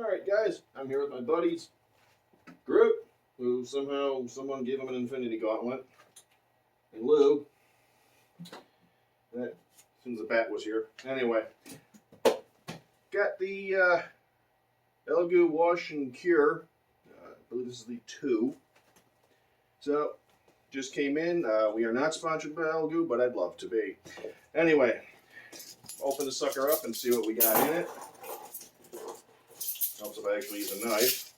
Alright guys, I'm here with my buddies, Groot, who someone gave him an infinity gauntlet, and Lou, as soon as the bat was here. Anyway, got the Elegoo Wash and Cure, I believe this is the 2. So, just came in, we are not sponsored by Elegoo, but I'd love to be. Anyway, open the sucker up and see what we got in it. Helps if I actually use a knife.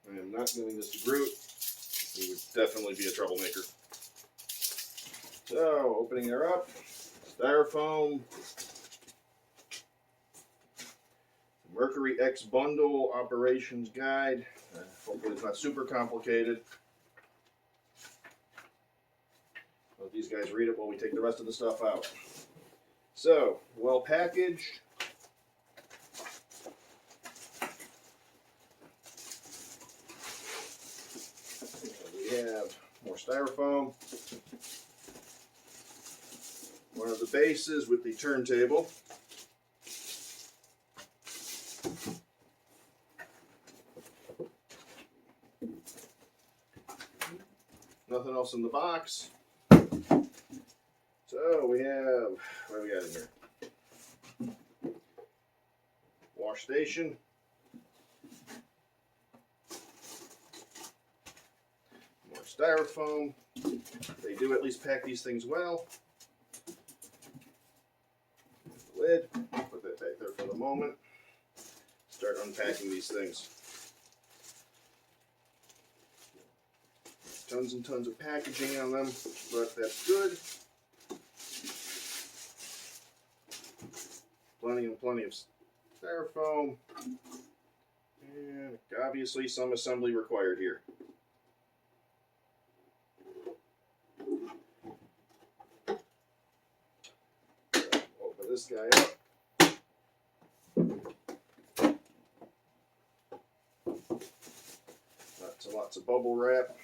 I am not giving this to Groot. He would definitely be a troublemaker. So, opening her up, styrofoam, Mercury X Bundle Operations Guide. Hopefully it's not super complicated. Let these guys read it while we take the rest of the stuff out. So, well packaged. We have more styrofoam. One of the bases with the turntable. Nothing else in the box. So we have, what do we got in here? Wash station. More styrofoam. They do at least pack these things well. Lid. Put that back there for the moment. Start unpacking these things. Tons and tons of packaging on them, but that's good. Plenty and plenty of styrofoam. And obviously some assembly required here. Open this guy up. Lots and lots of bubble wrap.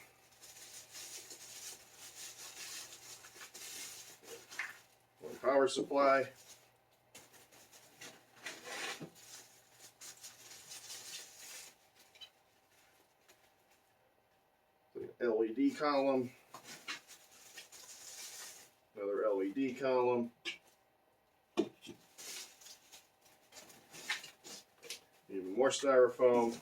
Power supply. The LED column. Another LED column. Even more styrofoam.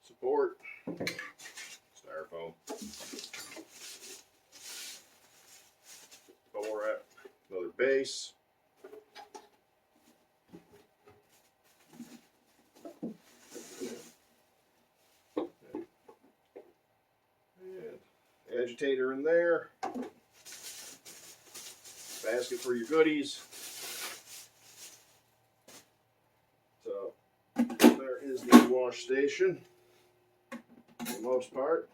Support. Styrofoam. Bubble wrap, another base. And agitator in there. Basket for your goodies. So there is the wash station for the most part.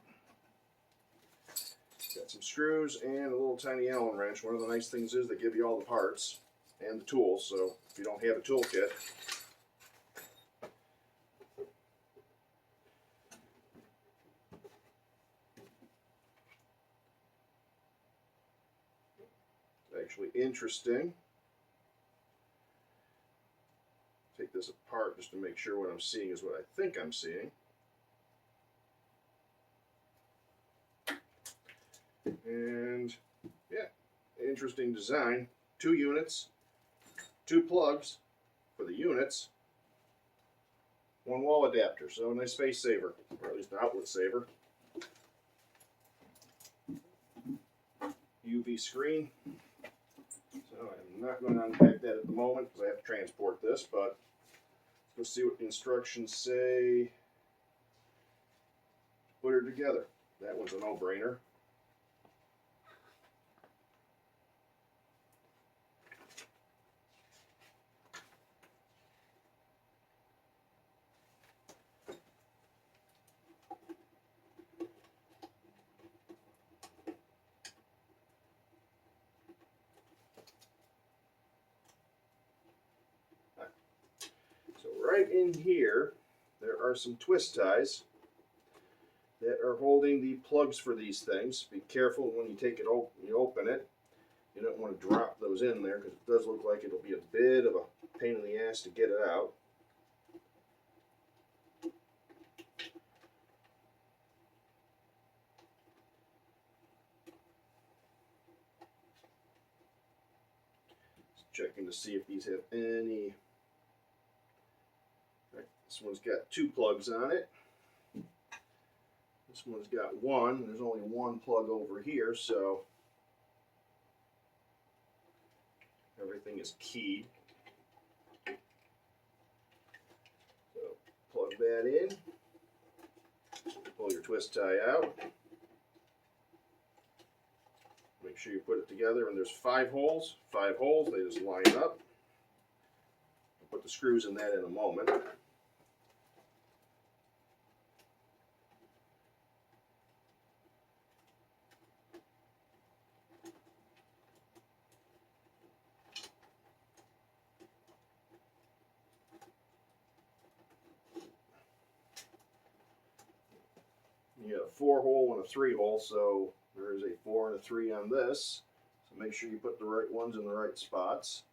Got some screws and a little tiny Allen wrench. One of the nice things is they give you all the parts and the tools, so if you don't have a toolkit, it's actually interesting. Take this apart just to make sure what I'm seeing is what I think I'm seeing. And yeah, interesting design. 2 units, 2 plugs for the units, 1 wall adapter, so a nice space saver, or at least an outlet saver. UV screen. So I'm not going to unpack that at the moment because I have to transport this, but let's see what the instructions say. Put her together. That one's a no-brainer. in here, there are some twist ties that are holding the plugs for these things. Be careful when you take it you open it. You don't want to drop those in there because it does look like it'll be a bit of a pain in the ass to get it out. Just checking to see if these have any. Right, this one's got 2 plugs on it. This one's got 1. There's only 1 plug over here, so everything is keyed. So plug that in. Pull your twist tie out. Make sure you put it together, and there's 5 holes. 5 holes, they just line up. I'll put the screws in that in a moment. You got a 4-hole and a 3-hole, so there is a 4 and a 3 on this. So make sure you put the right ones in the right spots.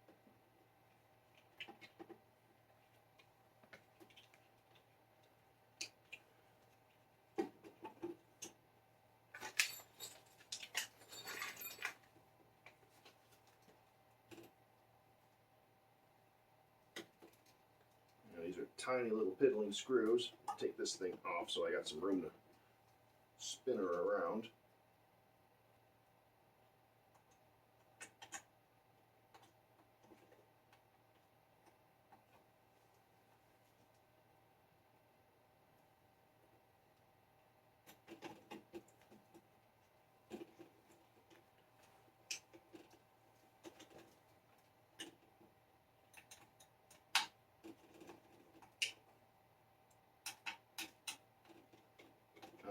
Now, these are tiny little piddling screws. Take this thing off so I got some room to spin her around.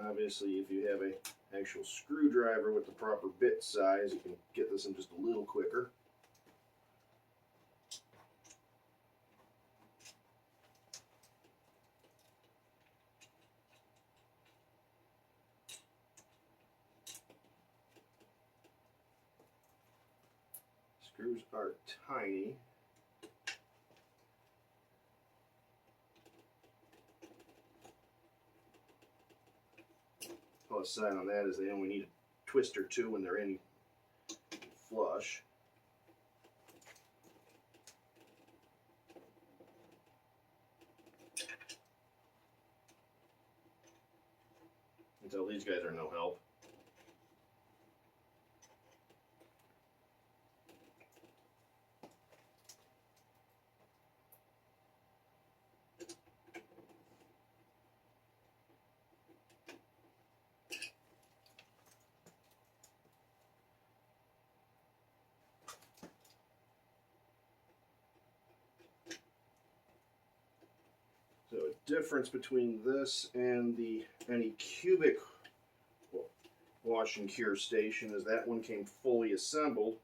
Obviously, if you have an actual screwdriver with the proper bit size, you can get this in just a little quicker. Screws are tiny. Plus side on that is they only need a twist or 2 when they're in flush. Until these guys are no help. So a difference between this and any cubic wash and cure station is that one came fully assembled,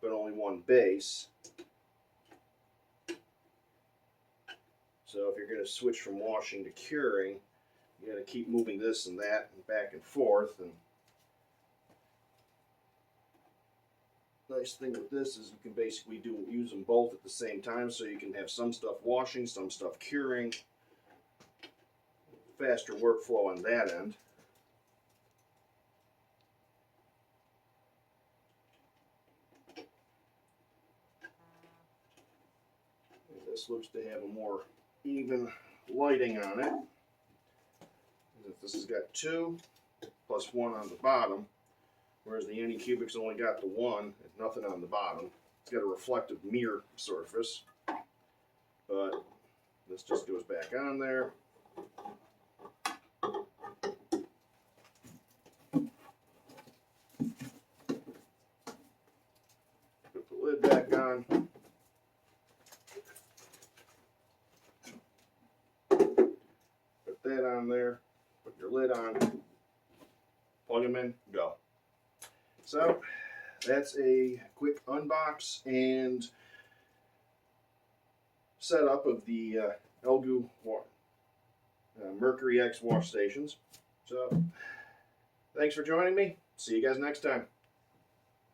but only 1 base. So if you're going to switch from washing to curing, you got to keep moving this and that and back and forth. And nice thing with this is you can basically use them both at the same time, so you can have some stuff washing, some stuff curing. Faster workflow on that end. This looks to have a more even lighting on it. This has got 2 plus 1 on the bottom, whereas the Anycubic's only got the 1 and nothing on the bottom. It's got a reflective mirror surface, but this just goes back on there. Put the lid back on. Put that on there. Put your lid on. Plug them in. Go. So that's a quick unbox and setup of the Elegoo Mercury X wash stations. So, thanks for joining me. See you guys next time.